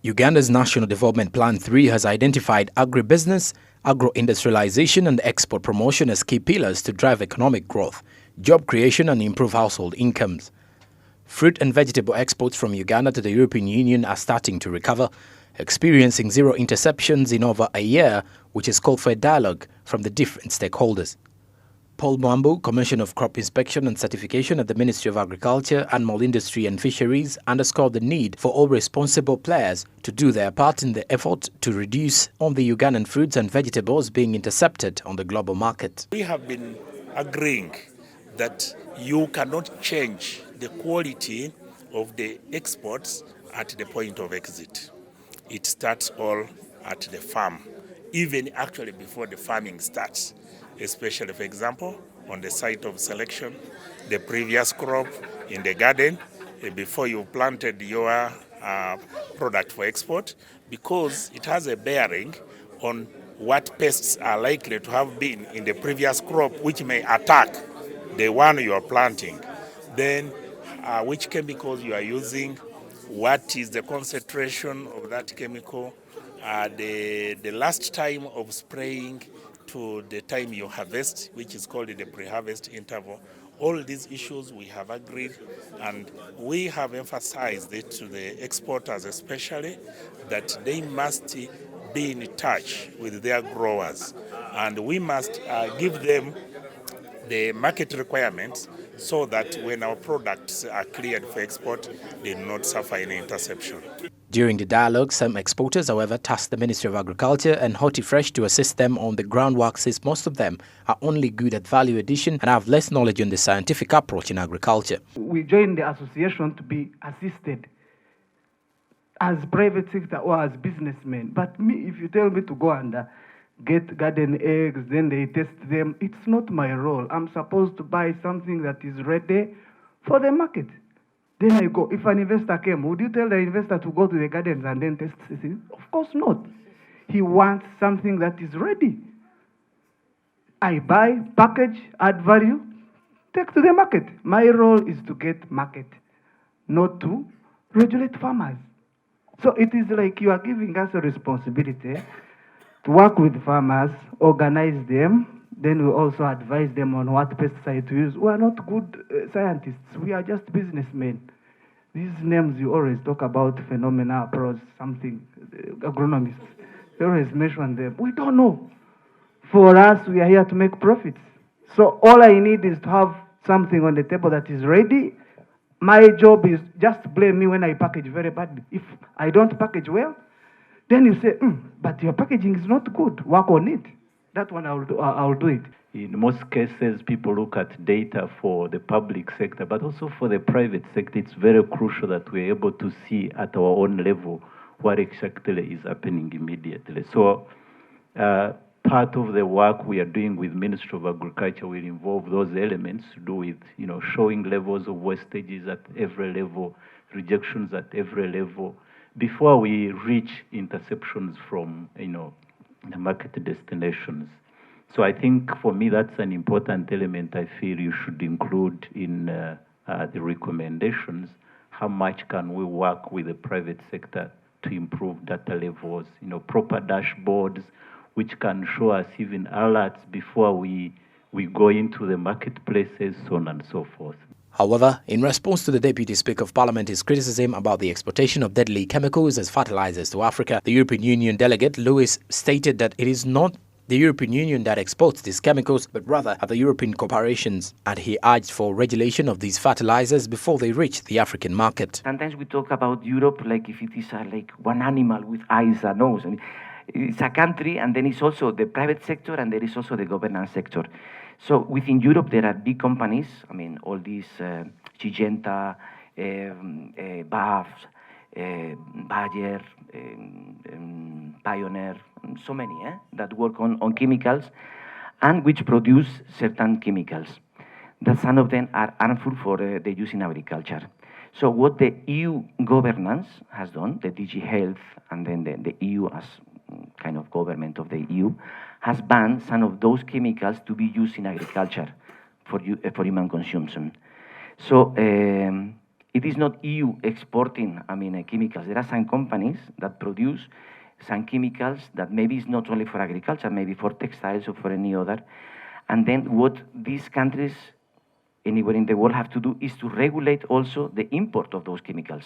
Uganda's National Development Plan 3 has identified agribusiness, agro-industrialization and export promotion as key pillars to drive economic growth, job creation and improve household incomes. Fruit and vegetable exports from Uganda to the European Union are starting to recover, experiencing zero interceptions in over a year, which has called for a dialogue from the different stakeholders. Paul Mwambu, Commissioner of Crop Inspection and Certification at the Ministry of Agriculture, Animal Industry and Fisheries, underscored the need for all responsible players to do their part in the effort to reduce on the Ugandan fruits and vegetables being intercepted on the global market. We have been agreeing that you cannot change the quality of the exports at the point of exit. It starts all at the farm, even actually before the farming starts, especially, for example, on the site of selection, the previous crop in the garden, before you planted your product for export, because it has a bearing on what pests are likely to have been in the previous crop which may attack the one you are planting. Then which chemicals you are using, what is the concentration of that chemical, the last time of spraying to the time you harvest, which is called the pre-harvest interval. All these issues we have agreed, and we have emphasized it to the exporters especially, that they must be in touch with their growers, and we must give them the market requirements so that when our products are cleared for export, they do not suffer any interception. During the dialogue, some exporters, however, tasked the Ministry of Agriculture and Hortifresh to assist them on the groundwork, since most of them are only good at value addition and have less knowledge on the scientific approach in agriculture. We joined the association to be assisted as private sector or as businessmen. But me, if you tell me to go and get garden eggs, then they test them, it's not my role. I'm supposed to buy something that is ready for the market. Then I go. If an investor came, would you tell the investor to go to the gardens and then test it? Of course not. He wants something that is ready. I buy, package, add value, take to the market. My role is to get market, not to regulate farmers. So it is like you are giving us a responsibility to work with farmers, organize them, then we also advise them on what pesticide to use. We are not good scientists. We are just businessmen. These names you always talk about, phenomena, pros, something, agronomists, they always mention them. We don't know. For us, we are here to make profits. So all I need is to have something on the table that is ready. My job is just to blame me when I package very badly. If I don't package well, then you say, but your packaging is not good. Work on it. That one I'll do it. In most cases, people look at data for the public sector, but also for the private sector. It's very crucial that we're able to see at our own level what exactly is happening immediately. So part of the work we are doing with Ministry of Agriculture will involve those elements to do with, showing levels of wastages at every level, rejections at every level, before we reach interceptions from, the market destinations. So I think for me that's an important element I feel you should include in the recommendations. How much can we work with the private sector to improve data levels, proper dashboards, which can show us even alerts before we go into the marketplaces, so on and so forth. However, in response to the Deputy Speaker of Parliament's criticism about the exportation of deadly chemicals as fertilizers to Africa, the European Union delegate Lewis stated that it is not the European Union that exports these chemicals, but rather other European corporations, and he urged for regulation of these fertilizers before they reach the African market. Sometimes we talk about Europe like if it is like one animal with eyes and nose. I mean, it's a country, and then it's also the private sector, and there is also the governance sector. So within Europe, there are big companies. I mean, all these Syngenta, BAF, Bayer, Pioneer, so many that work on chemicals and which produce certain chemicals. That some of them are harmful for the use in agriculture. So what the EU governance has done, the DG Health, and then the EU as kind of government of the EU, has banned some of those chemicals to be used in agriculture for human consumption. So it is not EU exporting, chemicals. There are some companies that produce some chemicals that maybe is not only for agriculture, maybe for textiles or for any other. And then what these countries anywhere in the world have to do is to regulate also the import of those chemicals.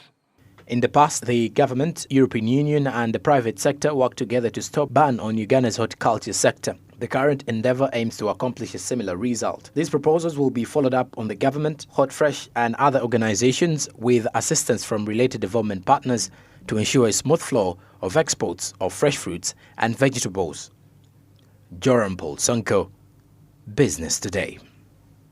In the past, the government, European Union and the private sector worked together to stop ban on Uganda's horticulture sector. The current endeavor aims to accomplish a similar result. These proposals will be followed up on the government, HotFresh and other organizations with assistance from related development partners to ensure a smooth flow of exports of fresh fruits and vegetables. Joram Paul Ssonko, Business Today.